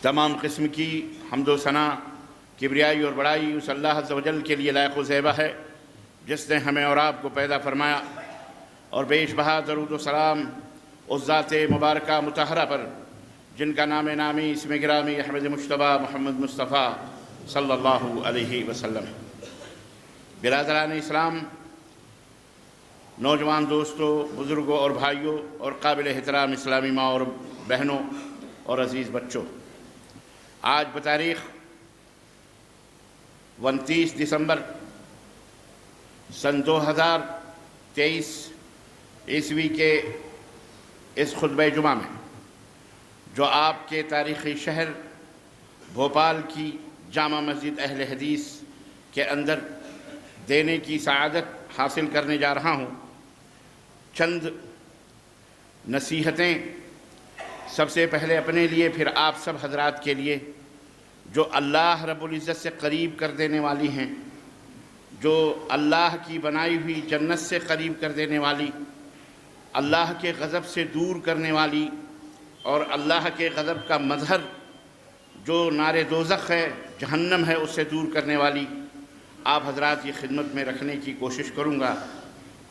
تمام قسم کی حمد و ثنا کبریائی اور بڑائی اس اللہ عز و جل کے لیے لائق و زیبہ ہے جس نے ہمیں اور آپ کو پیدا فرمایا، اور بیش بہا درود و سلام اس ذات مبارکہ مطہرہ پر جن کا نام نامی اسم گرامی احمد مجتبیٰ محمد مصطفیٰ صلی اللہ علیہ وسلم۔ برادران اسلام، نوجوان دوستوں، بزرگوں اور بھائیوں اور قابل احترام اسلامی ماں اور بہنوں اور عزیز بچوں، آج بتاریخ 29 دسمبر سن 2023 عیسوی کے اس خطبہ جمعہ میں جو آپ کے تاریخی شہر بھوپال کی جامع مسجد اہل حدیث کے اندر دینے کی سعادت حاصل کرنے جا رہا ہوں، چند نصیحتیں سب سے پہلے اپنے لیے، پھر آپ سب حضرات کے لیے، جو اللہ رب العزت سے قریب کر دینے والی ہیں، جو اللہ کی بنائی ہوئی جنت سے قریب کر دینے والی، اللہ کے غضب سے دور کرنے والی، اور اللہ کے غضب کا مظہر جو نار دوزخ ہے، جہنم ہے، اس سے دور کرنے والی آپ حضرات کی خدمت میں رکھنے کی کوشش کروں گا۔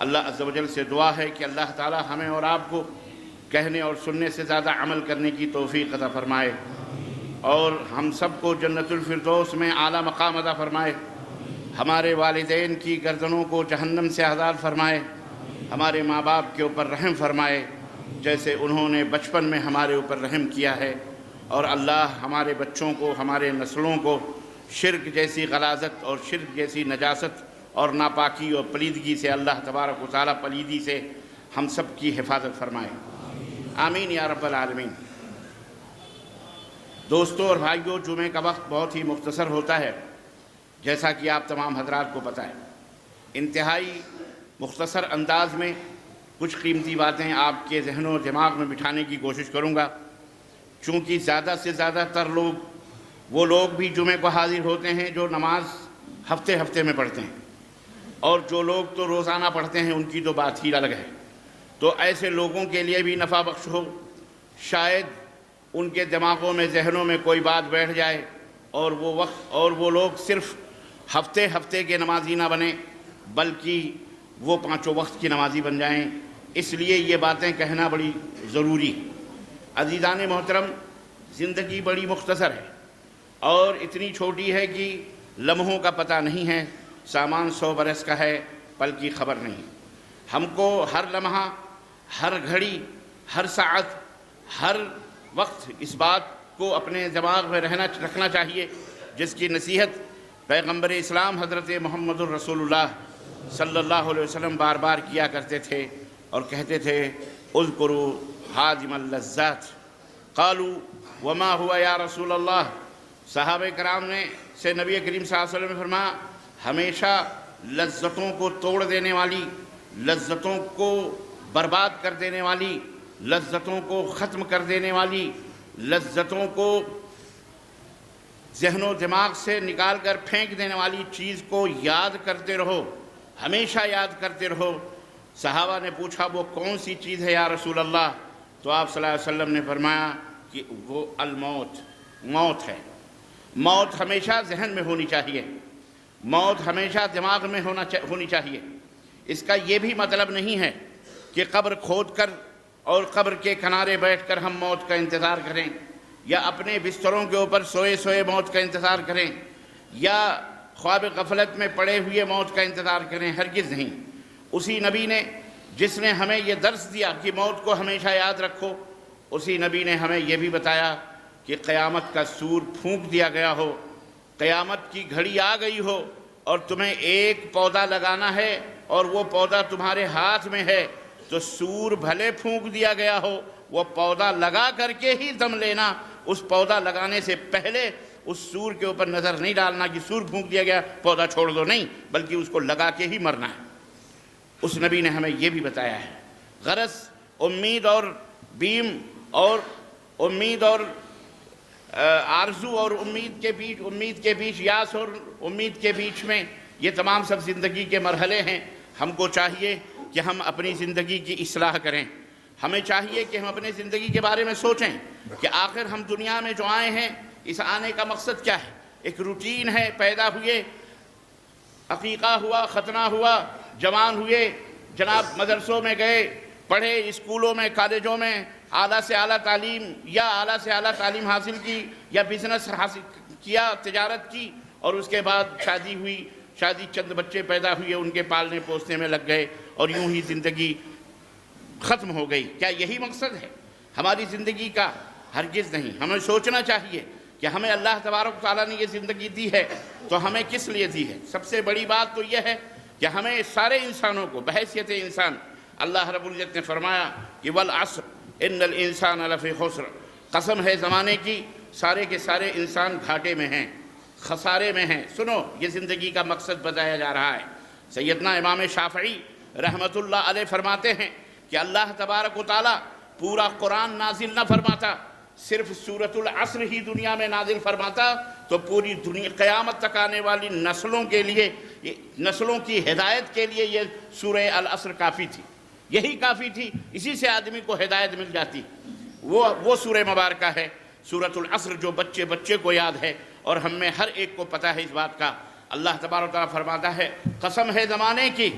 اللہ عز و جل سے دعا ہے کہ اللہ تعالی ہمیں اور آپ کو کہنے اور سننے سے زیادہ عمل کرنے کی توفیق عطا فرمائے، اور ہم سب کو جنت الفردوس میں اعلیٰ مقام عطا فرمائے، ہمارے والدین کی گردنوں کو جہنم سے آزاد فرمائے، ہمارے ماں باپ کے اوپر رحم فرمائے جیسے انہوں نے بچپن میں ہمارے اوپر رحم کیا ہے، اور اللہ ہمارے بچوں کو، ہمارے نسلوں کو شرک جیسی غلاظت اور شرک جیسی نجاست اور ناپاکی اور پلیدگی سے، اللہ تبارک و تعالیٰ پلیدی سے ہم سب کی حفاظت فرمائے، آمین یا رب العالمین۔ دوستوں اور بھائیوں، جمعے کا وقت بہت ہی مختصر ہوتا ہے، جیسا کہ آپ تمام حضرات کو پتہ ہے۔ انتہائی مختصر انداز میں کچھ قیمتی باتیں آپ کے ذہن و دماغ میں بٹھانے کی کوشش کروں گا، چونکہ زیادہ سے زیادہ تر لوگ، وہ لوگ بھی جمعے کو حاضر ہوتے ہیں جو نماز ہفتے ہفتے میں پڑھتے ہیں، اور جو لوگ تو روزانہ پڑھتے ہیں ان کی تو بات ہی الگ ہے۔ تو ایسے لوگوں کے لیے بھی نفع بخش ہو، شاید ان کے دماغوں میں، ذہنوں میں کوئی بات بیٹھ جائے اور وہ لوگ صرف ہفتے ہفتے کے نمازی نہ بنیں بلکہ وہ پانچوں وقت کی نمازی بن جائیں۔ اس لیے یہ باتیں کہنا بڑی ضروری۔ عزیزان محترم، زندگی بڑی مختصر ہے اور اتنی چھوٹی ہے کہ لمحوں کا پتہ نہیں ہے، سامان 100 برس کا ہے، پل کی خبر نہیں۔ ہم کو ہر لمحہ، ہر گھڑی، ہر ساعت، ہر وقت اس بات کو اپنے دماغ میں رکھنا چاہیے جس کی نصیحت پیغمبر اسلام حضرت محمد الرسول اللہ صلی اللہ علیہ وسلم بار بار کیا کرتے تھے، اور کہتے تھے اذکروا ہادم اللذات قالوا وما ہوا یا رسول اللہ۔ صحابہ کرام نے سے نبی کریم صلی اللہ علیہ وسلم نے فرمایا، ہمیشہ لذتوں کو توڑ دینے والی، لذتوں کو برباد کر دینے والی، لذتوں کو ختم کر دینے والی، لذتوں کو ذہن و دماغ سے نکال کر پھینک دینے والی چیز کو یاد کرتے رہو، ہمیشہ یاد کرتے رہو۔ صحابہ نے پوچھا وہ کون سی چیز ہے یا رسول اللہ؟ تو آپ صلی اللہ علیہ وسلم نے فرمایا کہ وہ الموت، موت ہے۔ موت ہمیشہ ذہن میں ہونی چاہیے، موت ہمیشہ دماغ میں ہونی چاہیے۔ اس کا یہ بھی مطلب نہیں ہے کہ قبر کھود کر اور قبر کے کنارے بیٹھ کر ہم موت کا انتظار کریں، یا اپنے بستروں کے اوپر سوئے سوئے موت کا انتظار کریں، یا خواب غفلت میں پڑے ہوئے موت کا انتظار کریں، ہرگز نہیں۔ اسی نبی نے جس نے ہمیں یہ درس دیا کہ موت کو ہمیشہ یاد رکھو، اسی نبی نے ہمیں یہ بھی بتایا کہ قیامت کا سور پھونک دیا گیا ہو، قیامت کی گھڑی آ گئی ہو، اور تمہیں ایک پودا لگانا ہے اور وہ پودا تمہارے ہاتھ میں ہے، تو سور بھلے پھونک دیا گیا ہو، وہ پودا لگا کر کے ہی دم لینا۔ اس پودا لگانے سے پہلے اس سور کے اوپر نظر نہیں ڈالنا کہ سور پھونک دیا گیا، پودا چھوڑ دو، نہیں، بلکہ اس کو لگا کے ہی مرنا ہے۔ اس نبی نے ہمیں یہ بھی بتایا ہے۔ غرض امید اور بیم اور امید اور آرزو اور امید کے بیچ یاس اور امید کے بیچ میں یہ تمام سب زندگی کے مرحلے ہیں۔ ہم کو چاہیے کہ ہم اپنی زندگی کی اصلاح کریں، ہمیں چاہیے کہ ہم اپنی زندگی کے بارے میں سوچیں، کہ آخر ہم دنیا میں جو آئے ہیں اس آنے کا مقصد کیا ہے؟ ایک روٹین ہے، پیدا ہوئے، عقیقہ ہوا، ختنہ ہوا، جوان ہوئے، جناب مدرسوں میں گئے، پڑھے، اسکولوں میں، کالجوں میں اعلیٰ سے اعلیٰ تعلیم یا اعلیٰ سے اعلیٰ تعلیم حاصل کی یا بزنس حاصل کیا، تجارت کی، اور اس کے بعد شادی ہوئی، شادی چند بچے پیدا ہوئے، ان کے پالنے پوسنے میں لگ گئے اور یوں ہی زندگی ختم ہو گئی۔ کیا یہی مقصد ہے ہماری زندگی کا؟ ہرگز نہیں۔ ہمیں سوچنا چاہیے کہ ہمیں اللہ تبارک و تعالیٰ نے یہ زندگی دی ہے تو ہمیں کس لیے دی ہے؟ سب سے بڑی بات تو یہ ہے کہ ہمیں سارے انسانوں کو بحیثیت انسان، اللہ رب العزت نے فرمایا کہ والعصر ان الانسان لفی خسر، قسم ہے زمانے کی، سارے کے سارے انسان گھاٹے میں ہیں، خسارے میں ہیں۔ سنو، یہ زندگی کا مقصد بتایا جا رہا ہے۔ سیدنا امام شافعی رحمۃ اللہ علیہ فرماتے ہیں کہ اللہ تبارک و تعالیٰ پورا قرآن نازل نہ فرماتا، صرف سورۃ العصر ہی دنیا میں نازل فرماتا تو پوری دنیا قیامت تک آنے والی نسلوں کے لیے، نسلوں کی ہدایت کے لیے یہ سورہ العصر کافی تھی، یہی کافی تھی، اسی سے آدمی کو ہدایت مل جاتی۔ وہ سورہ مبارکہ ہے سورۃ العصر جو بچے بچے کو یاد ہے اور ہم میں ہر ایک کو پتہ ہے اس بات کا۔ اللہ تبارک و تعالیٰ فرماتا ہے قسم ہے زمانے کی،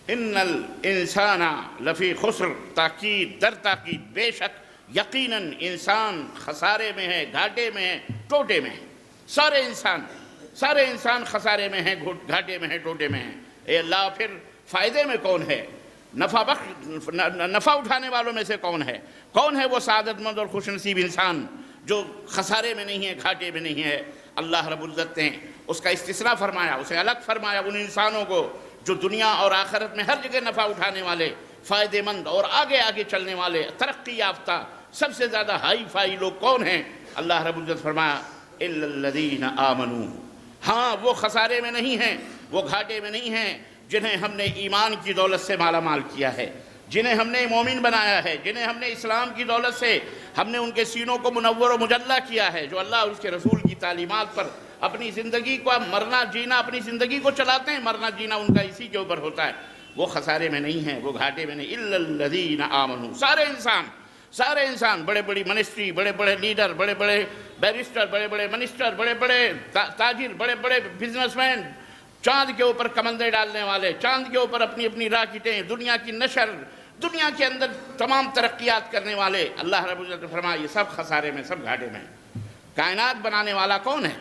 ان الانسان لفی خسر، تاکید در تاکید، بے شک یقیناً انسان خسارے میں ہے، گھاٹے میں ہے، ٹوٹے میں ہے۔ سارے انسان خسارے میں ہیں، گھاٹے میں ہیں، ٹوٹے میں ہیں۔ اے اللہ، پھر فائدے میں کون ہے؟ نفع اٹھانے والوں میں سے کون ہے؟ کون ہے وہ سعادت مند اور خوش نصیب انسان جو خسارے میں نہیں ہے، گھاٹے میں نہیں ہے؟ اللہ رب العزت نے اس کا استثناء فرمایا، اسے الگ فرمایا ان انسانوں کو جو دنیا اور آخرت میں ہر جگہ نفع اٹھانے والے، فائدے مند اور آگے آگے چلنے والے، ترقی یافتہ، سب سے زیادہ ہائی فائی لوگ کون ہیں؟ اللہ رب العزت فرمایا الا الذین آمنوا، ہاں وہ خسارے میں نہیں ہیں، وہ گھاٹے میں نہیں ہیں جنہیں ہم نے ایمان کی دولت سے مالا مال کیا ہے، جنہیں ہم نے مومن بنایا ہے، جنہیں ہم نے اسلام کی دولت سے ہم نے ان کے سینوں کو منور و مجلہ کیا ہے، جو اللہ اور اس کے رسول کی تعلیمات پر اپنی زندگی کو مرنا جینا، اپنی زندگی کو چلاتے ہیں، مرنا جینا ان کا اسی کے اوپر ہوتا ہے، وہ خسارے میں نہیں ہیں، وہ گھاٹے میں نہیں۔ الا الذین آمنوا، سارے انسان، بڑے بڑی منسٹری، بڑے بڑے لیڈر، بڑے بڑے بیرسٹر، بڑے بڑے منسٹر، بڑے بڑے تاجر، بڑے بڑے بزنس مین، چاند کے اوپر کمندیں ڈالنے والے، چاند کے اوپر اپنی اپنی راکٹیں، دنیا کی نشر، دنیا کے اندر تمام ترقیات کرنے والے، اللہ رب العزت نے فرمایا یہ سب خسارے میں، سب گھاٹے میں۔ کائنات بنانے والا کون ہے؟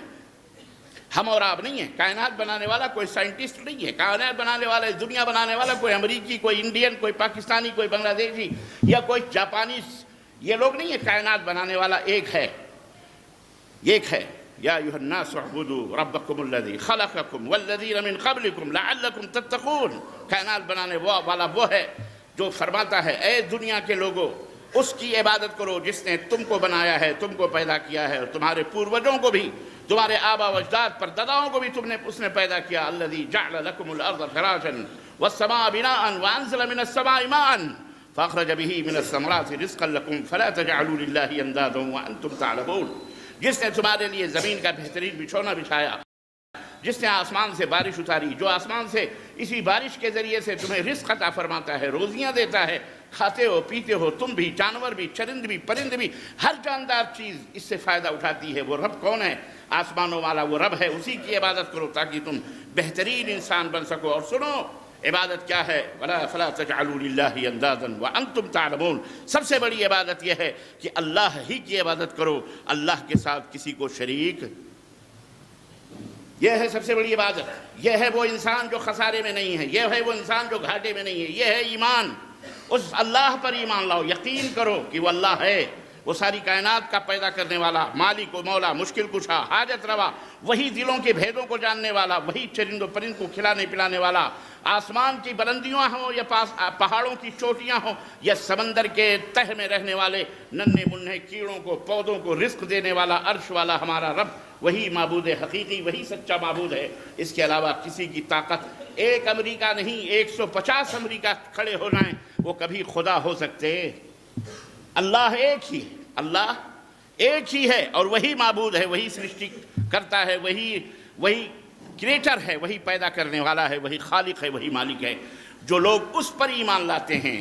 ہم اور آپ نہیں ہیں۔ کائنات بنانے والا کوئی سائنٹسٹ نہیں ہے، کائنات بنانے والا، دنیا بنانے والا کوئی امریکی، کوئی انڈین، کوئی پاکستانی، کوئی بنگلہ دیشی یا کوئی جاپانی، یہ لوگ نہیں ہیں۔ کائنات بنانے والا ایک ہے، یا ایھا الناس اعبدوا ربکم الذی خلقکم والذین من قبلکم لعلکم تتقون۔ کائنات بنانے والا وہ ہے جو فرماتا ہے اے دنیا کے لوگوں، اس کی عبادت کرو جس نے تم کو بنایا ہے، تم کو پیدا کیا ہے، اور تمہارے پوروجوں کو بھی، تمہارے آبا و اجداد پر دداؤں کو بھی اس نے پیدا کیا۔ الذی جعل لکم الارض فراشا والسماء بناء وانزل من السماء ماء فاخرج به من الثمرات رزقا لکم فلا تجعلوا للہ اندادا وانتم تعلمون۔ جس نے تمہارے لیے زمین کا بہترین بچھونا بچھایا، جس نے آسمان سے بارش اتاری، جو آسمان سے اسی بارش کے ذریعے سے تمہیں رزق عطا فرماتا ہے، روزیاں دیتا ہے، کھاتے ہو پیتے ہو تم بھی، جانور بھی، چرند بھی، پرند بھی، ہر جاندار چیز اس سے فائدہ اٹھاتی ہے۔ وہ رب کون ہے؟ آسمانوں والا وہ رب ہے، اسی کی عبادت کرو تاکہ تم بہترین انسان بن سکو۔ اور سنو عبادت کیا ہے؟ فلا تجعلوا للہ اندادا وانتم تعلمون۔ سب سے بڑی عبادت یہ ہے کہ اللہ ہی کی عبادت کرو، اللہ کے ساتھ کسی کو شریک، یہ ہے سب سے بڑی عبادت۔ یہ ہے وہ انسان جو خسارے میں نہیں ہے، یہ ہے وہ انسان جو گھاٹے میں نہیں ہے، یہ ہے ایمان۔ اس اللہ پر ایمان لاؤ، یقین کرو کہ وہ اللہ ہے، وہ ساری کائنات کا پیدا کرنے والا، مالک و مولا، مشکل کشا، حاجت روا، وہی دلوں کے بھیدوں کو جاننے والا، وہی چرند و پرند کو کھلانے پلانے والا، آسمان کی بلندیاں ہوں یا پہاڑوں کی چوٹیاں ہوں یا سمندر کے تہ میں رہنے والے ننھے منھے کیڑوں کو، پودوں کو رزق دینے والا عرش والا ہمارا رب، وہی معبود حقیقی، وہی سچا معبود ہے۔ اس کے علاوہ کسی کی طاقت، ایک امریکہ نہیں 150 امریکہ کھڑے ہو جائیں وہ کبھی خدا ہو سکتے؟ اللہ ایک ہی ہے، اللہ ایک ہی ہے، اور وہی معبود ہے، وہی سرشٹی کرتا ہے، وہی کریٹر ہے، وہی پیدا کرنے والا ہے، وہی خالق ہے، وہی مالک ہے۔ جو لوگ اس پر ایمان لاتے ہیں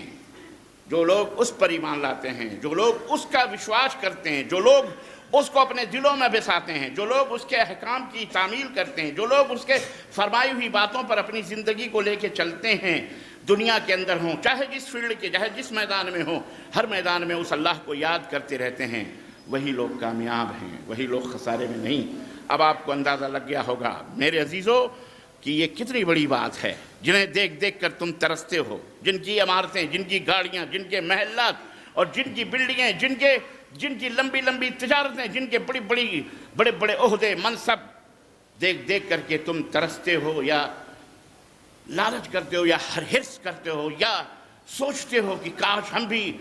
جو لوگ اس پر ایمان لاتے ہیں، جو لوگ اس کا وشواس کرتے ہیں، جو لوگ اس کو اپنے دلوں میں بساتے ہیں، جو لوگ اس کے احکام کی تعمیل کرتے ہیں، جو لوگ اس کے فرمائی ہوئی باتوں پر اپنی زندگی کو لے کے چلتے ہیں، دنیا کے اندر ہوں، چاہے جس فیلڈ کے، چاہے جس میدان میں ہوں، ہر میدان میں اس اللہ کو یاد کرتے رہتے ہیں، وہی لوگ کامیاب ہیں، وہی لوگ خسارے میں نہیں۔ اب آپ کو اندازہ لگ گیا ہوگا میرے عزیزو کہ یہ کتنی بڑی بات ہے، جنہیں دیکھ دیکھ کر تم ترستے ہو، جن کی عمارتیں، جن کی گاڑیاں، جن کے محلات اور جن کی بلڈنگیں، جن کی لمبی لمبی تجارتیں، جن کے بڑے بڑے عہدے منصب دیکھ دیکھ کر کے تم ترستے ہو، یا لالچ کرتے ہو، یا حرص کرتے ہو، یا سوچتے ہو کہ کاش ہم بھی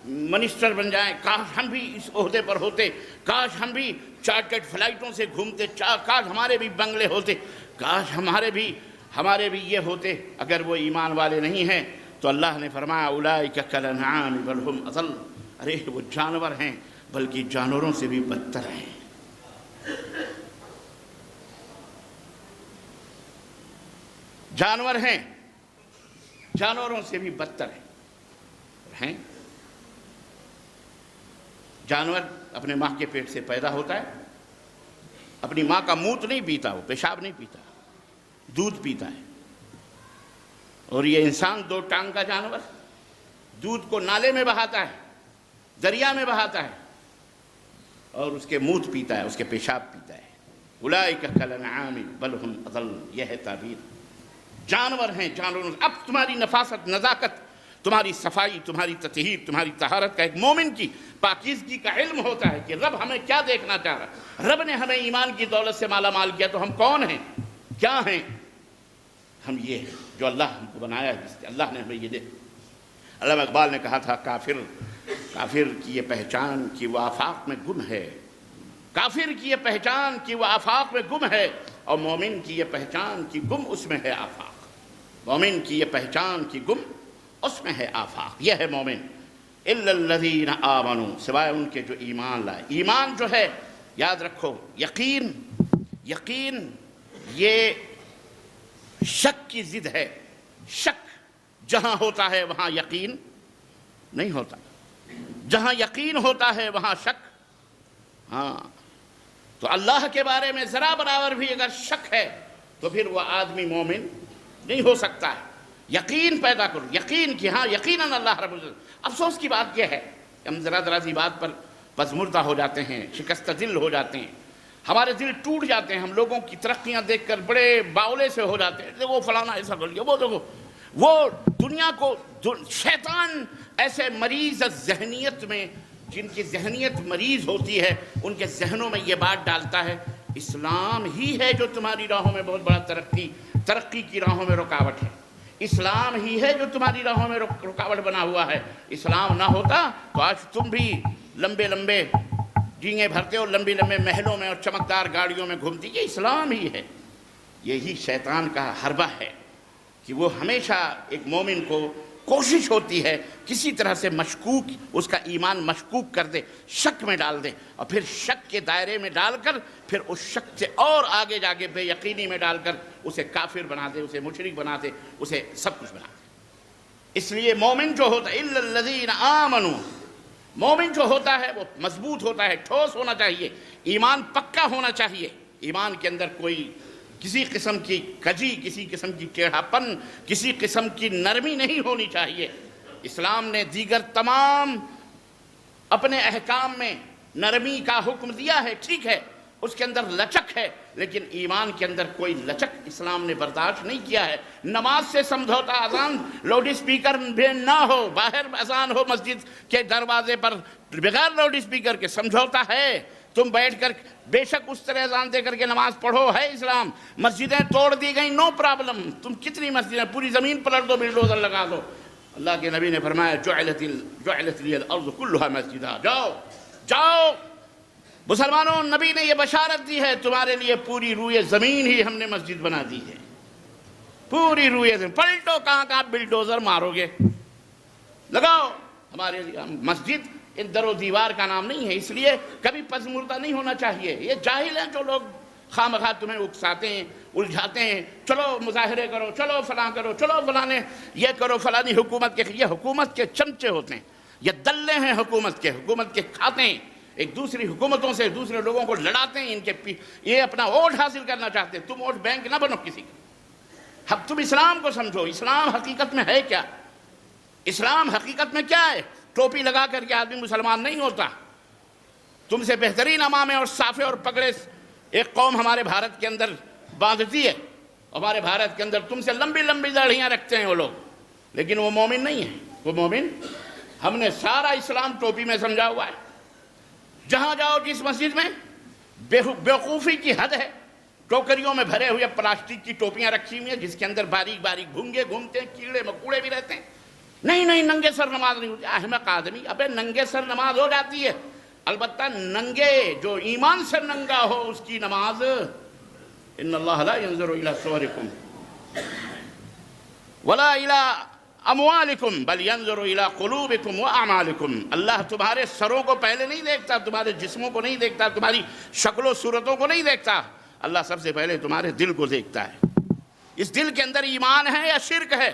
منسٹر بن جائیں، کاش ہم بھی اس عہدے پر ہوتے، کاش ہم بھی چارٹرڈ فلائٹوں سے گھومتے، کاش ہمارے بھی بنگلے ہوتے، کاش ہمارے بھی یہ ہوتے۔ اگر وہ ایمان والے نہیں ہیں تو اللہ نے فرمایا اولئک کالانعام بل ھم اضل، ارے وہ جانور ہیں بلکہ جانوروں سے بھی بدتر ہیں۔ جانور ہیں، جانوروں سے بھی بدتر ہیں۔ جانور اپنے ماں کے پیٹ سے پیدا ہوتا ہے، اپنی ماں کا منہ نہیں پیتا، وہ پیشاب نہیں پیتا، دودھ پیتا ہے۔ اور یہ انسان دو ٹانگ کا جانور دودھ کو نالے میں بہاتا ہے، دریا میں بہاتا ہے، اور اس کے منہ پیتا ہے، اس کے پیشاب پیتا ہے۔ اولئک کالانعام بل ھم اضل، یہ ہے تعبیر۔ جانور ہیں، جانوروں۔ اب تمہاری نفاست، نزاکت، تمہاری صفائی، تمہاری تطہیر، تمہاری طہارت کا ایک مومن کی پاکیزگی کا علم ہوتا ہے کہ رب ہمیں کیا دیکھنا چاہ رہا ہے۔ رب نے ہمیں ایمان کی دولت سے مالا مال کیا تو ہم کون ہیں، کیا ہیں؟ ہم یہ ہیں جو اللہ ہم کو بنایا ہے، جس کے اللہ نے ہمیں یہ دے۔ علامہ اقبال نے کہا تھا کافر کی یہ پہچان کہ وہ آفاق میں گم ہے، کافر کی یہ پہچان کہ وہ آفاق میں گم ہے، اور مومن کی یہ پہچان کہ گم اس میں ہے آفاق۔ مومن کی یہ پہچان کہ گم اس میں ہے آفاق، یہ ہے مومن۔ الا الذین آمنوا، سوائے ان کے جو ایمان لائے۔ ایمان جو ہے، یاد رکھو، یقین یہ شک کی ضد ہے۔ شک جہاں ہوتا ہے وہاں یقین نہیں ہوتا، جہاں یقین ہوتا ہے وہاں شک۔ ہاں، تو اللہ کے بارے میں ذرا برابر بھی اگر شک ہے تو پھر وہ آدمی مومن نہیں ہو سکتا ہے۔ یقین پیدا کرو، یقین کہ ہاں یقیناً اللہ رب العزت۔ افسوس کی بات یہ ہے کہ ہم ذرا سی بات پر پزمردہ ہو جاتے ہیں، شکست دل ہو جاتے ہیں، ہمارے دل ٹوٹ جاتے ہیں، ہم لوگوں کی ترقیاں دیکھ کر بڑے باولے سے ہو جاتے ہیں، دیکھو فلانا ایسا کر لیا، وہ دیکھو، وہ دنیا کو شیطان ایسے مریض ذہنیت میں، جن کی ذہنیت مریض ہوتی ہے، ان کے ذہنوں میں یہ بات ڈالتا ہے اسلام ہی ہے جو تمہاری راہوں میں بہت بڑا ترقی کی راہوں میں رکاوٹ ہے، اسلام ہی ہے جو تمہاری راہوں میں رکاوٹ بنا ہوا ہے۔ اسلام نہ ہوتا تو آج تم بھی لمبے لمبے جینگیں بھرتے اور لمبے لمبے محلوں میں اور چمکدار گاڑیوں میں گھومتی۔ یہ اسلام ہی ہے۔ یہی شیطان کا حربہ ہے کہ وہ ہمیشہ ایک مومن کو کوشش ہوتی ہے کسی طرح سے مشکوک، اس کا ایمان مشکوک کر دے، شک میں ڈال دے، اور پھر شک کے دائرے میں ڈال کر پھر اس شک سے اور آگے جا کے بے یقینی میں ڈال کر اسے کافر بنا دے، اسے مشرک بنا دے، اسے سب کچھ بنا دے۔ اس لیے مومن جو ہوتا ہے الا الذین آمنوا، مومن جو ہوتا ہے وہ مضبوط ہوتا ہے، ٹھوس ہونا چاہیے، ایمان پکا ہونا چاہیے، ایمان کے اندر کوئی کسی قسم کی کجی، کسی قسم کی ٹیڑھا پن، کسی قسم کی نرمی نہیں ہونی چاہیے۔ اسلام نے دیگر تمام اپنے احکام میں نرمی کا حکم دیا ہے، ٹھیک ہے، اس کے اندر لچک ہے، لیکن ایمان کے اندر کوئی لچک اسلام نے برداشت نہیں کیا ہے۔ نماز سے سمجھوتا، اذان لاؤڈ اسپیکر بھی نہ ہو، باہر اذان ہو مسجد کے دروازے پر بغیر لاؤڈ اسپیکر کے، سمجھوتا ہے، تم بیٹھ کر بے شک اس طرح اذان دے کر کے نماز پڑھو، ہے اسلام۔ مسجدیں توڑ دی گئیں، نو پرابلم، تم کتنی مسجدیں، پوری زمین پلٹ دو، بلڈوزر لگا دو۔ اللہ کے نبی نے فرمایا جعلت لی الارض کلھا مسجدا، جاؤ مسلمانوں، نبی نے یہ بشارت دی ہے تمہارے لیے پوری روئے زمین ہی ہم نے مسجد بنا دی ہے، پوری روئے زمین، پلٹو کہاں بلڈوزر مارو گے، لگاؤ ہمارے لیے۔ مسجد ان در و دیوار کا نام نہیں ہے، اس لیے کبھی پزمردہ نہیں ہونا چاہیے۔ یہ جاہل ہیں جو لوگ خواہ مخواہ تمہیں اکساتے ہیں، الجھاتے ہیں، چلو مظاہرے کرو، چلو فلاں کرو، چلو فلانے یہ کرو، فلانی حکومت کے، یہ حکومت کے چمچے ہوتے ہیں، یہ دلے ہیں حکومت کے کھاتے ہیں، ایک دوسری حکومتوں سے دوسرے لوگوں کو لڑاتے ہیں، یہ اپنا ووٹ حاصل کرنا چاہتے ہیں۔ تم ووٹ بینک نہ بنو کسی کا، اب تم اسلام کو سمجھو، اسلام حقیقت میں ہے کیا؟ اسلام حقیقت میں کیا ہے؟ ٹوپی لگا کر کے آدمی مسلمان نہیں ہوتا۔ تم سے بہترین امامے اور صافے اور پگڑے ایک قوم ہمارے بھارت کے اندر باندھتی ہے، ہمارے بھارت کے اندر تم سے لمبی لمبی داڑھیاں رکھتے ہیں وہ لوگ، لیکن وہ مومن نہیں ہیں۔ وہ مومن، ہم نے سارا اسلام ٹوپی میں سمجھا ہوا ہے۔ جہاں جاؤ جس مسجد میں بیوقوفی کی حد ہے، ٹوکریوں میں بھرے ہوئے پلاسٹک کی ٹوپیاں رکھی ہوئی ہیں جس کے اندر باریک باریک بھونگے گھومتے ہیں، کیڑے مکوڑے بھی رہتے ہیں۔ نہیں ننگے سر نماز نہیں ہوتی۔ احمق آدمی، ابے ننگے سر نماز ہو جاتی ہے، البتہ ننگے جو ایمان سے ننگا ہو اس کی نماز، ان اللہ لا ينظر الى صورکم ولا الى اموالکم بل ينظر الى قلوبکم واعمالکم۔ اللہ تمہارے سروں کو پہلے نہیں دیکھتا، تمہارے جسموں کو نہیں دیکھتا، تمہاری شکل و صورتوں کو نہیں دیکھتا، اللہ سب سے پہلے تمہارے دل کو دیکھتا ہے۔ اس دل کے اندر ایمان ہے یا شرک ہے؟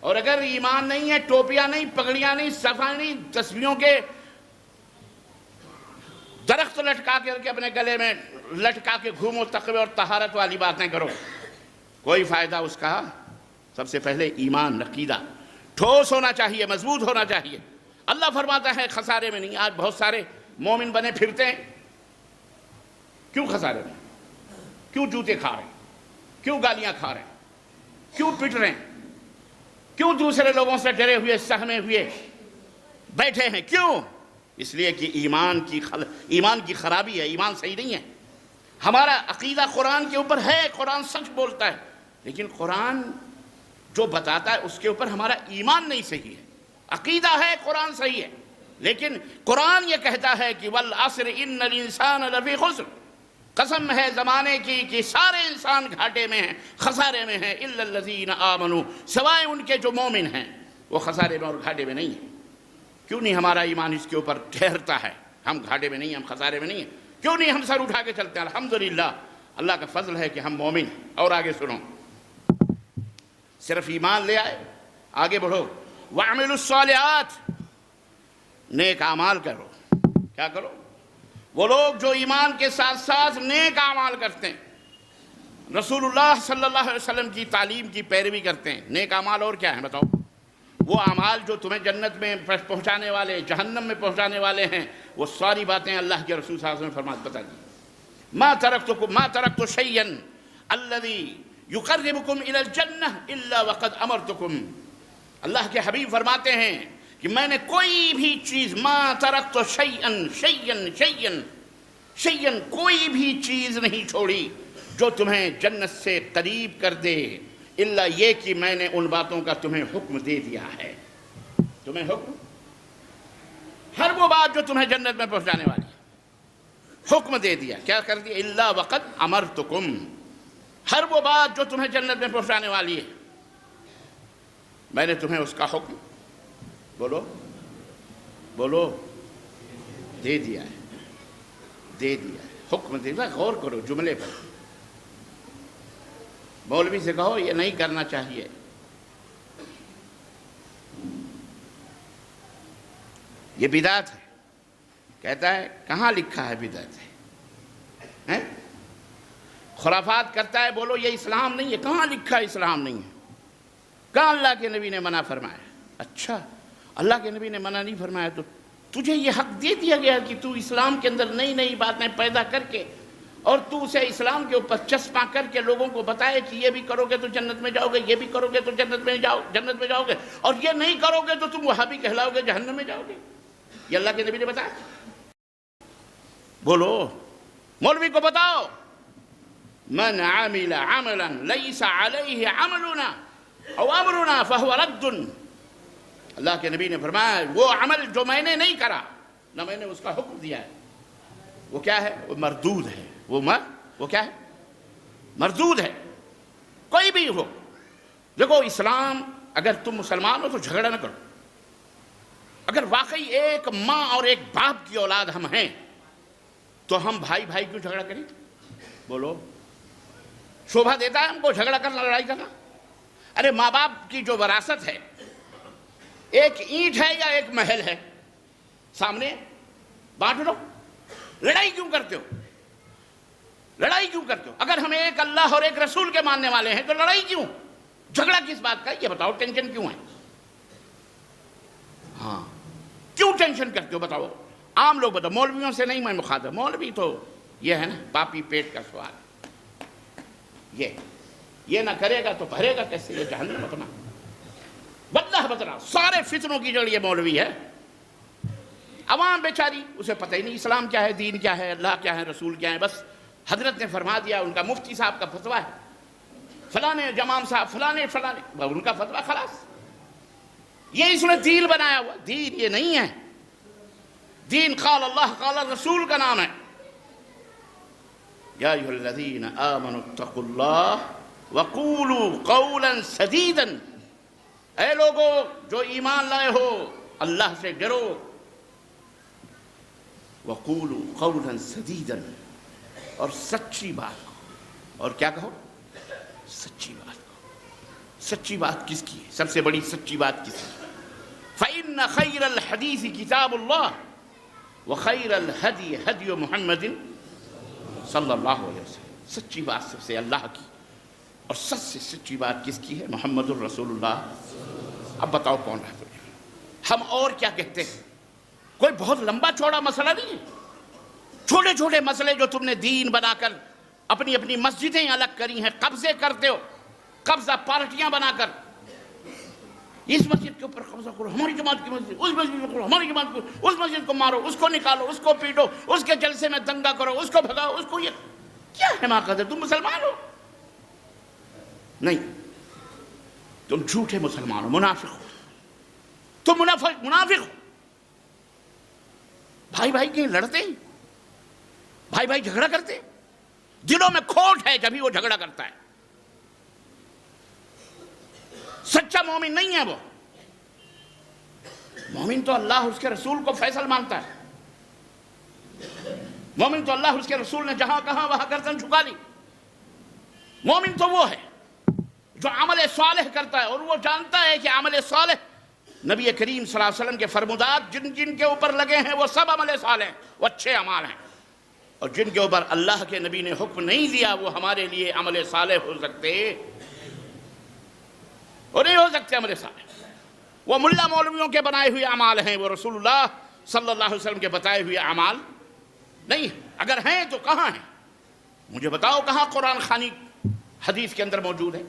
اور اگر ایمان نہیں ہے، ٹوپیاں نہیں، پگڑیاں نہیں، صفائیں نہیں، تسبیحوں کے درخت لٹکا کے اپنے گلے میں لٹکا کے گھومو، تقوی اور طہارت والی باتیں کرو، کوئی فائدہ اس کا؟ سب سے پہلے ایمان، عقیدہ ٹھوس ہونا چاہیے، مضبوط ہونا چاہیے۔ اللہ فرماتا ہے خسارے میں نہیں۔ آج بہت سارے مومن بنے پھرتے ہیں، کیوں خسارے میں؟ کیوں جوتے کھا رہے ہیں؟ کیوں گالیاں کھا رہے ہیں؟ کیوں پٹ رہے ہیں؟ کیوں دوسرے لوگوں سے ڈرے ہوئے سہمے ہوئے بیٹھے ہیں؟ کیوں؟ اس لیے کہ ایمان کی خرابی ہے، ایمان صحیح نہیں ہے۔ ہمارا عقیدہ قرآن کے اوپر ہے، قرآن سچ بولتا ہے، لیکن قرآن جو بتاتا ہے اس کے اوپر ہمارا ایمان نہیں صحیح ہے۔ عقیدہ ہے، قرآن صحیح ہے، لیکن قرآن یہ کہتا ہے کہ والعصر ان الانسان لفی خسر، قسم ہے زمانے کی کہ سارے انسان گھاٹے میں ہیں، خسارے میں ہیں، الا الذین آمنوا، سوائے ان کے جو مومن ہیں، وہ خسارے میں اور گھاٹے میں نہیں ہیں۔ کیوں نہیں ہمارا ایمان اس کے اوپر ٹھہرتا ہے؟ ہم گھاٹے میں نہیں، ہم خسارے میں نہیں ہیں، کیوں نہیں ہم سر اٹھا کے چلتے ہیں؟ الحمدللہ، اللہ کا فضل ہے کہ ہم مومن ہیں۔ اور آگے سنو، صرف ایمان لے آئے، آگے بڑھو، وَاعْمِلُوا الصَّالِحَاتِ، نیک اعمال کرو۔ کیا کرو؟ وہ لوگ جو ایمان کے ساتھ ساتھ نیک اعمال کرتے ہیں، رسول اللہ صلی اللہ علیہ وسلم کی تعلیم کی پیروی کرتے ہیں۔ نیک اعمال اور کیا ہیں بتاؤ؟ وہ اعمال جو تمہیں جنت میں پہنچانے والے، جہنم میں پہنچانے والے ہیں، وہ ساری باتیں اللہ کے رسول صلی اللہ علیہ وسلم نے بتا دی۔ ما ترکت شیئا الذی یقربکم الی الجنہ الا وقد امرتکم، اللہ کے حبیب فرماتے ہیں کہ میں نے کوئی بھی چیز، ما ترکت شیئا کوئی بھی چیز نہیں چھوڑی جو تمہیں جنت سے قریب کر دے، الا یہ کہ میں نے ان باتوں کا تمہیں حکم دے دیا ہے۔ تمہیں حکم، ہر وہ بات جو تمہیں جنت میں پہنچانے والی ہے، حکم دے دیا۔ کیا کر دیا؟ الا وقد امرتکم، ہر وہ بات جو تمہیں جنت میں پہنچانے والی ہے، میں نے تمہیں اس کا حکم، بولو دے دیا ہے، حکم دے دیا۔ غور کرو جملے پر، مولوی سے کہو یہ نہیں کرنا چاہیے، یہ بدعت ہے، کہتا ہے کہاں لکھا ہے بدعت ہے؟ خرافات کرتا ہے، بولو یہ اسلام نہیں ہے، کہاں لکھا ہے اسلام نہیں ہے؟ کہاں اللہ کے نبی نے منع فرمایا؟ اچھا، اللہ کے نبی نے منع نہیں فرمایا تو تجھے یہ حق دے دیا گیا کہ تو اسلام کے اندر نئی نئی باتیں پیدا کر کے اور تو اسے اسلام کے اوپر چسپاں کر کے لوگوں کو بتائے کہ یہ بھی کرو گے تو جنت میں جاؤ گے، یہ بھی کرو گے تو جنت میں جاؤ گے، اور یہ نہیں کرو گے تو تم وہابی کہلاؤ گے، جہنم میں جاؤ گے۔ یہ اللہ کے نبی نے بتایا؟ بولو، مولوی کو بتاؤ، من عمل عملا لیس علیہ عملنا او امرنا فہو رد۔ اللہ کے نبی نے فرمایا وہ عمل جو میں نے نہیں کرا، نہ میں نے اس کا حکم دیا ہے، وہ کیا ہے؟ وہ مردود ہے۔ وہ کیا ہے؟ مردود ہے، کوئی بھی ہو۔ دیکھو اسلام، اگر تم مسلمان ہو تو جھگڑا نہ کرو۔ اگر واقعی ایک ماں اور ایک باپ کی اولاد ہم ہیں تو ہم بھائی بھائی کیوں جھگڑا کریں؟ بولو شوبھا دیتا ہے ہم کو جھگڑا کرنا, لڑائی کرنا؟ ارے ماں باپ کی جو وراثت ہے, ایک اینٹ ہے یا ایک محل ہے سامنے, بانٹ لو. لڑائی کیوں کرتے ہو؟ لڑائی کیوں کرتے ہو؟ اگر ہم ایک اللہ اور ایک رسول کے ماننے والے ہیں تو لڑائی کیوں؟ جھگڑا کس بات کا؟ یہ بتاؤ, ٹینشن کیوں ہے؟ ہاں کیوں ٹینشن کرتے ہو بتاؤ؟ عام لوگ بتاؤ, مولویوں سے نہیں میں مخاطب, مولوی تو یہ ہے نا پاپی پیٹ کا سوال. یہ نہ کرے گا تو بھرے گا کیسے؟ یہ جہنم اپنا واللہ بتنا. سارے فتنوں کی جڑ یہ مولوی ہے. عوام بیچاری اسے پتہ ہی نہیں اسلام کیا ہے, دین کیا ہے, اللہ کیا ہے, رسول کیا ہے. بس حضرت نے فرما دیا, ان کا مفتی صاحب کا فتویٰ ہے, فلانے جمام صاحب فلانے ان کا فتویٰ, خلاص. یہ اس نے دین بنایا ہوا. دین یہ نہیں ہے. دین قال اللہ قال رسول کا نام ہے. یا ایھا الذین آمنوا اتقوا اللہ وقولوا قولا سدیدا. اے لوگو جو ایمان لائے ہو, اللہ سے ڈرو. وقولوا قولا سدیدا, اور سچی بات کہو. اور کیا کہو؟ سچی بات کہو. سچی بات کس کی ہے؟ سب سے بڑی سچی بات کس کی؟ فإن خیر الحدیث کتاب اللہ وخیر الہدی ہدی محمد صلی اللہ علیہ وسلم. سچی بات سب سے اللہ کی, اور سب سے سچی بات کس کی ہے؟ محمد الرسول اللہ. اب بتاؤ کون رہا تجھے؟ ہم اور کیا کہتے ہیں؟ کوئی بہت لمبا چوڑا مسئلہ نہیں ہے. چھوٹے چھوٹے مسئلے جو تم نے دین بنا کر اپنی اپنی مسجدیں الگ کری ہیں, قبضے کرتے ہو, قبضہ پارٹیاں بنا کر. اس مسجد کے اوپر قبضہ کرو, ہماری جماعت کی مسجد, اس مسجد میں کرو, ہماری جماعت کو, اس مسجد کو مارو, اس کو نکالو, اس کو پیٹو, اس کے جلسے میں دنگا کرو, اس کو بھگاؤ, اس کو. یہ کیا حماقت ہے؟ تم مسلمان ہو؟ نہیں, تم جھوٹے مسلمان ہو, منافق ہو. تم منافق ہو. بھائی بھائی کہیں لڑتے ہیں, بھائی بھائی جھگڑا کرتے ہیں. دلوں میں کھوٹ ہے جبھی وہ جھگڑا کرتا ہے. سچا مومن نہیں ہے وہ. مومن تو اللہ اس کے رسول کو فیصل مانتا ہے. مومن تو اللہ اس کے رسول نے جہاں کہا وہاں گردن جھکا لی. مومن تو وہ ہے جو عمل صالح کرتا ہے, اور وہ جانتا ہے کہ عمل صالح نبی کریم صلی اللہ علیہ وسلم کے فرمودات جن جن کے اوپر لگے ہیں وہ سب عمل صالح ہیں, وہ اچھے اعمال ہیں. اور جن کے اوپر اللہ کے نبی نے حکم نہیں دیا وہ ہمارے لیے عمل صالح ہو سکتے, وہ نہیں ہو سکتے عمل صالح. وہ ملا مولویوں کے بنائے ہوئے اعمال ہیں, وہ رسول اللہ صلی اللہ علیہ وسلم کے بتائے ہوئے اعمال نہیں. اگر ہیں تو کہاں ہیں؟ مجھے بتاؤ کہاں قرآن خوانی حدیث کے اندر موجود ہے؟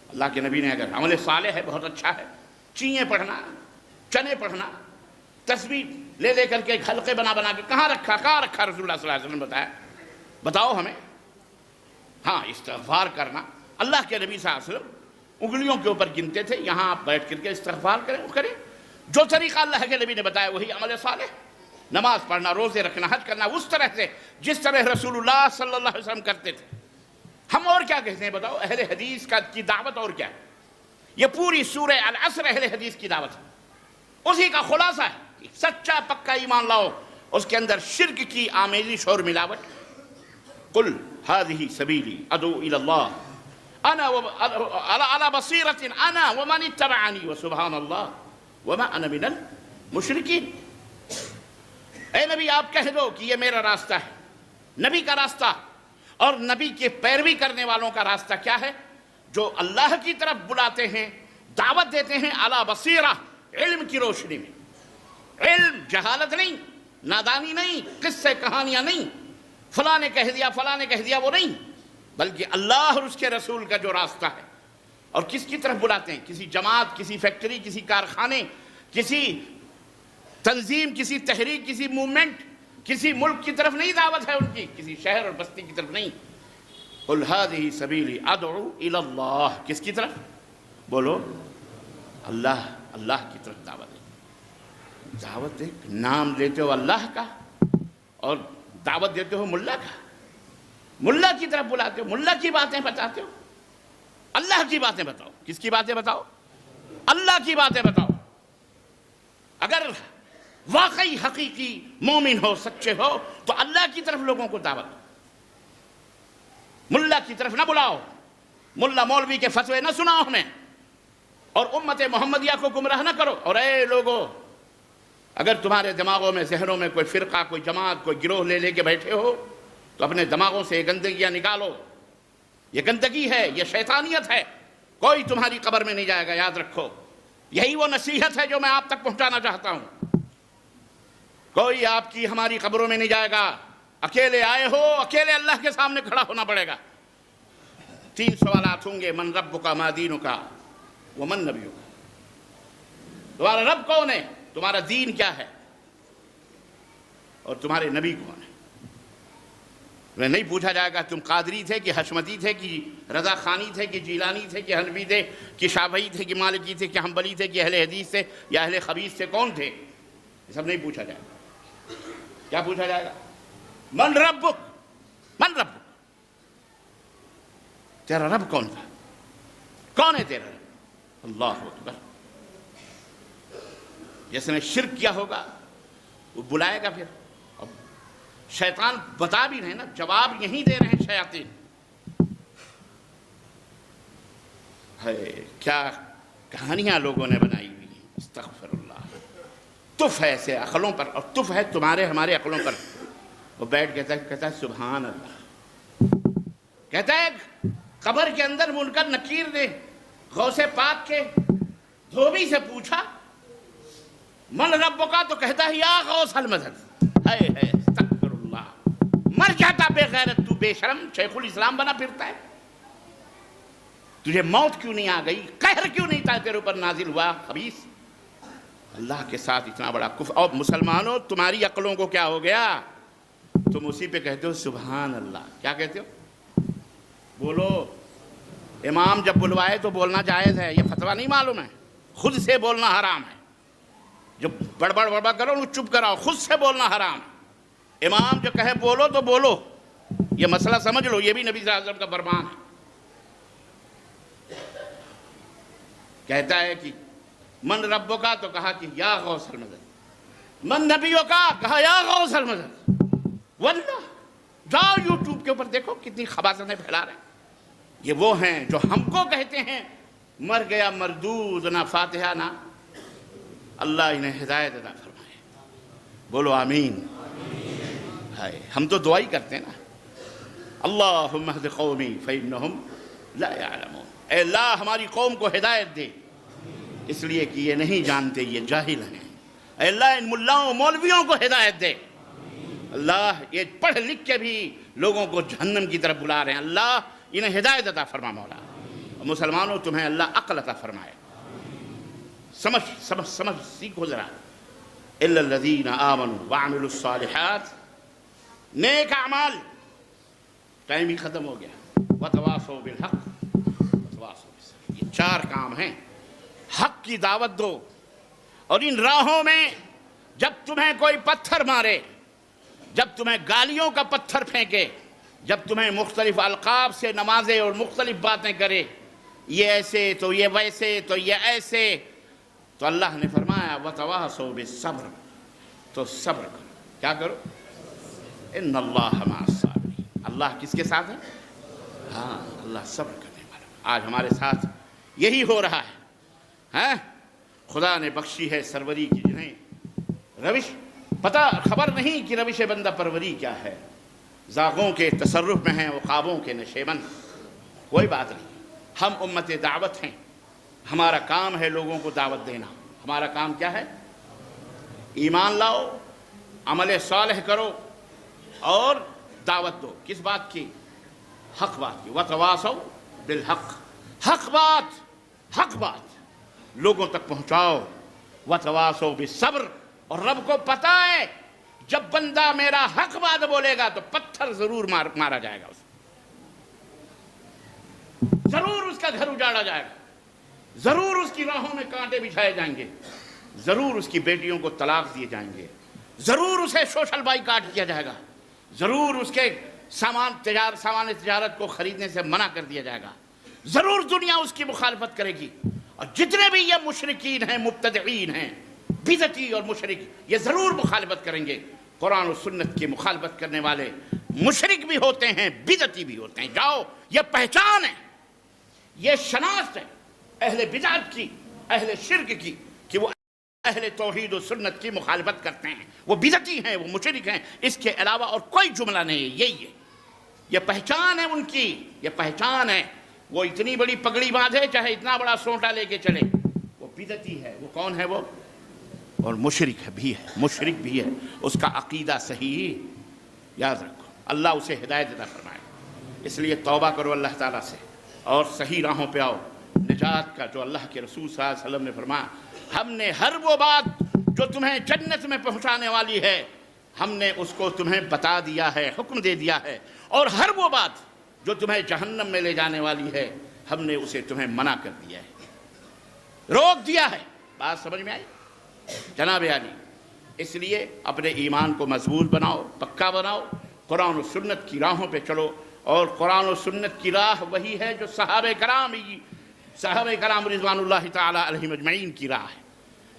اللہ کے نبی نے اگر عمل صالح ہے, بہت اچھا ہے, چیئیں پڑھنا, چنے پڑھنا, تسبیح لے لے کر کے حلقے بنا بنا کے کہاں رکھا رسول اللہ صلی اللہ علیہ وسلم بتایا؟ بتاؤ ہمیں. ہاں استغفار کرنا, اللہ کے نبی صلی اللہ علیہ وسلم انگلیوں کے اوپر گنتے تھے, یہاں آپ بیٹھ کر کے استغفار کریں, وہ کریں. جو طریقہ اللہ کے نبی نے بتایا وہی عمل صالح. نماز پڑھنا, روزے رکھنا, حج کرنا اس طرح سے جس طرح رسول اللہ صلی اللہ علیہ وسلم کرتے تھے. ہم اور کیا کہتے ہیں بتاؤ؟ اہل حدیث کی دعوت اور کیا ہے؟ یہ پوری سورہ العصر اہل حدیث کی دعوت ہے. اسی کا خلاصہ ہے سچا پکا ایمان لاؤ, اس کے اندر شرک کی آمیزش اور ملاوٹ. قل هذه سبیلی ادعو الی اللہ انا على بصیرۃ انا ومن اتبعنی وسبحان اللہ وما انا من المشرکین. اے نبی آپ کہہ دو کہ یہ میرا راستہ ہے. نبی کا راستہ اور نبی کے پیروی کرنے والوں کا راستہ کیا ہے؟ جو اللہ کی طرف بلاتے ہیں, دعوت دیتے ہیں علی بصیرہ, علم کی روشنی میں. علم جہالت نہیں, نادانی نہیں, قصے کہانیاں نہیں, فلاں نے کہہ دیا فلاں نے کہہ دیا, وہ نہیں, بلکہ اللہ اور اس کے رسول کا جو راستہ ہے. اور کس کی طرف بلاتے ہیں؟ کسی جماعت, کسی فیکٹری, کسی کارخانے, کسی تنظیم, کسی تحریک, کسی موومنٹ, کسی ملک کی طرف نہیں دعوت ہے ان کی, کسی شہر اور بستی کی طرف نہیں. قل هذه سبیلی ادعو الی اللہ. کس کی طرف؟ بولو اللہ کی طرف دعوت ہے. دعوت ایک نام لیتے ہو اللہ کا اور دعوت دیتے ہو ملا کا. ملا کی طرف بلاتے ہو, ملا کی باتیں بتاتے ہو. اللہ کی باتیں بتاؤ. کس کی باتیں بتاؤ؟ اللہ کی باتیں بتاؤ. اگر واقعی حقیقی مومن ہو, سچے ہو, تو اللہ کی طرف لوگوں کو دعوت. ملا کی طرف نہ بلاؤ، ملا مولوی کے فتوے نہ سناؤ ہمیں، اور امت محمدیہ کو گمراہ نہ کرو۔ اور اے لوگو، اگر تمہارے دماغوں میں ذہنوں میں کوئی فرقہ، کوئی جماعت، کوئی گروہ لے کے بیٹھے ہو تو اپنے دماغوں سے یہ گندگیاں نکالو۔ یہ گندگی ہے، یہ شیطانیت ہے، کوئی تمہاری قبر میں نہیں جائے گا، یاد رکھو۔ یہی وہ نصیحت ہے جو میں آپ تک پہنچانا چاہتا ہوں۔ کوئی آپ کی ہماری قبروں میں نہیں جائے گا، اکیلے آئے ہو، اکیلے اللہ کے سامنے کھڑا ہونا پڑے گا۔ 3 سوالات ہوں گے، من ربک ما دینک ومن نبیک۔ تمہارا رب کون ہے، تمہارا دین کیا ہے، اور تمہارے نبی کون ہے۔ تمہیں نہیں پوچھا جائے گا تم قادری تھے کہ حشمتی تھے کہ رضا خانی تھے کہ جیلانی تھے کہ حنفی تھے کہ شافعی تھے کہ مالکی تھے کہ حنبلی تھے کہ اہل حدیث تھے یا اہل خبیث تھے، کون تھے، یہ سب نہیں پوچھا جائے گا۔ کیا پوچھا جائے گا؟ من ربک، من ربک، تیرا رب کون تھا، کون ہے تیرا رب؟ اللہ اکبر۔ جس نے شرک کیا ہوگا وہ بلائے گا پھر، اب شیطان بتا بھی رہے نا، جواب یہیں دے رہے ہیں شیاطین۔ ہے کیا کہانیاں لوگوں نے بنائی ہوئی ہیں، استغفر اللہ۔ تف ہے ایسے عقلوں پر، اور تف ہے تمہارے ہمارے عقلوں پر۔ وہ بیٹھ کہتا ہے سبحان اللہ، کہتا ہے قبر کے اندر منکر نکیر نے غوث پاک کے دھوبی سے پوچھا من رب کا، تو کہتا ہے یا غوث المدد۔ ہے استغفر اللہ، مر جاتا بے غیرت تو، بے شرم، شیخ الاسلام بنا پھرتا ہے۔ تجھے موت کیوں نہیں آ گئی، قہر کیوں نہیں تھا تیرے اوپر نازل ہوا، خبیث۔ اللہ کے ساتھ اتنا بڑا کفر۔ اور مسلمانوں، تمہاری عقلوں کو کیا ہو گیا، تم اسی پہ کہتے ہو سبحان اللہ۔ کیا کہتے ہو؟ بولو۔ امام جب بلوائے تو بولنا جائز ہے، یہ فتویٰ نہیں معلوم ہے، خود سے بولنا حرام ہے۔ جو بڑبڑ کرو وہ چپ کراؤ، خود سے بولنا حرام ہے۔ امام جو کہے بولو تو بولو، یہ مسئلہ سمجھ لو، یہ بھی نبی صلی اللہ علیہ وسلم کا فرمان ہے۔ کہتا ہے کہ من ربو کا، تو کہا کہ یا غوث المدد، من نبیوں کا، کہا یا غوث المدد۔ واللہ جاؤ یوٹیوب کے اوپر دیکھو کتنی خباثتیں پھیلا رہے ہیں۔ یہ وہ ہیں جو ہم کو کہتے ہیں مر گیا مردود، نہ فاتحہ نہ۔ اللہ انہیں ہدایت عطا فرمائے، بولو آمین۔ ہم تو دعائی کرتے ہیں نا، اللہم اہد قومی فإنہم لا یعلمون۔ اے اللہ ہماری قوم کو ہدایت دے، اس لیے کہ یہ نہیں جانتے، یہ جاہل ہیں۔ اے اللہ ان ملاؤں مولویوں کو ہدایت دے۔ اللہ یہ پڑھ لکھ کے بھی لوگوں کو جہنم کی طرف بلا رہے ہیں، اللہ انہیں ہدایت عطا فرما مولا۔ مسلمانوں تمہیں اللہ عقل عطا فرمائے، سمجھ سیکھو ذرا۔ الا الذین آمنوا وعملوا الصالحات، نیک اعمال۔ ٹائم ہی ختم ہو گیا۔ وتواصوا بالحق وتواصوا بالصبر، یہ 4 کام ہیں۔ حق کی دعوت دو، اور ان راہوں میں جب تمہیں کوئی پتھر مارے، جب تمہیں گالیوں کا پتھر پھینکے، جب تمہیں مختلف القاب سے نمازے اور مختلف باتیں کرے، یہ ایسے تو یہ ویسے تو یہ ایسے، تو اللہ نے فرمایا وتواصوا بالصبر، تو صبر کرو۔ کیا کرو؟ ان اللہ مع الصابرین، اللہ کس کے ساتھ ہے؟ ہاں، اللہ صبر کرنے والا۔ آج ہمارے ساتھ یہی ہو رہا ہے۔ ہاں، خدا نے بخشی ہے سروری کی، جنہیں روش پتہ خبر نہیں کہ روش بندہ پروری کیا ہے، زاغوں کے تصرف میں ہیں، عقابوں کے نشیمن۔ کوئی بات نہیں، ہم امت دعوت ہیں، ہمارا کام ہے لوگوں کو دعوت دینا۔ ہمارا کام کیا ہے؟ ایمان لاؤ، عمل صالح کرو، اور دعوت دو۔ کس بات کی؟ حق بات کی۔ وتواصوا بالحق، حق بات لوگوں تک پہنچاؤ۔ وتواصوا بالصبر، اور رب کو پتہ ہے جب بندہ میرا حق بات بولے گا تو پتھر ضرور مارا جائے گا، ضرور اس کا گھر اجاڑا جائے گا، ضرور اس کی راہوں میں کانٹے بچھائے جائیں گے، ضرور اس کی بیٹیوں کو طلاق دیے جائیں گے، ضرور اسے سوشل بائیکاٹ کیا جائے گا، ضرور اس کے سامان تجارت کو خریدنے سے منع کر دیا جائے گا، ضرور دنیا اس کی مخالفت کرے گی۔ اور جتنے بھی یہ مشرکین ہیں، مبتدعین ہیں، بدعتی اور مشرک، یہ ضرور مخالفت کریں گے۔ قرآن و سنت کی مخالفت کرنے والے مشرک بھی ہوتے ہیں، بدعتی بھی ہوتے ہیں۔ جاؤ، یہ پہچان ہے، یہ شناخت ہے اہل بدعت کی، اہل شرک کی، کہ وہ اہل توحید و سنت کی مخالفت کرتے ہیں، وہ بدعتی ہیں، وہ مشرک ہیں۔ اس کے علاوہ اور کوئی جملہ نہیں ہے، یہی ہے، یہ پہچان ہے ان کی، یہ پہچان ہے۔ وہ اتنی بڑی پگڑی باندھے، چاہے اتنا بڑا سونٹا لے کے چلے، وہ بدعتی ہے۔ وہ کون ہے وہ؟ اور مشرک بھی ہے، مشرک بھی ہے۔ اس کا عقیدہ صحیح یاد رکھو، اللہ اسے ہدایت عطا فرمائے۔ اس لیے توبہ کرو اللہ تعالیٰ سے اور صحیح راہوں پہ آؤ۔ نجات کا جو اللہ کے رسول صلی اللہ علیہ وسلم نے فرمایا، ہم نے ہر وہ بات جو تمہیں جنت میں پہنچانے والی ہے، ہم نے اس کو تمہیں بتا دیا ہے، حکم دے دیا ہے، اور ہر وہ بات جو تمہیں جہنم میں لے جانے والی ہے، ہم نے اسے تمہیں منع کر دیا ہے، روک دیا ہے۔ بات سمجھ میں آئی جناب عالی؟ اس لیے اپنے ایمان کو مضبوط بناؤ، پکا بناؤ، قرآن و سنت کی راہوں پہ چلو۔ اور قرآن و سنت کی راہ وہی ہے جو صحابہ کرام رضوان اللہ تعالی علیہم اجمعین کی راہ ہے۔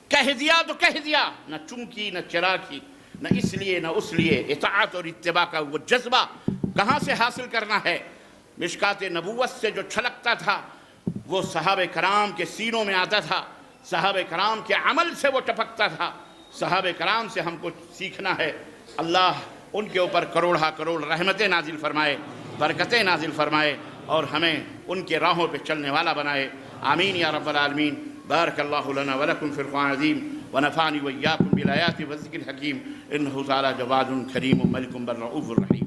کہہ دیا تو کہہ دیا، نہ چونکی نہ چرا کی، نہ اس لیے نہ اس لیے۔ اطاعت اور اتباع کا وہ جذبہ کہاں سے حاصل کرنا ہے؟ مشکات نبوت سے جو چھلکتا تھا وہ صحابہ کرام کے سینوں میں آتا تھا، صحابہ کرام کے عمل سے وہ ٹپکتا تھا۔ صحابہ کرام سے ہم کو سیکھنا ہے۔ اللہ ان کے اوپر کروڑا کروڑ رحمتیں نازل فرمائے، برکتیں نازل فرمائے، اور ہمیں ان کے راہوں پہ چلنے والا بنائے۔ آمین یا رب العالمین۔ بارک اللہ لنا ولکم فی القرآن العظیم ونفعنی وإیاکم بالآیات والذکر الحکیم، انہ تعالی جواد کریم ملک بر رؤوف الرحیم۔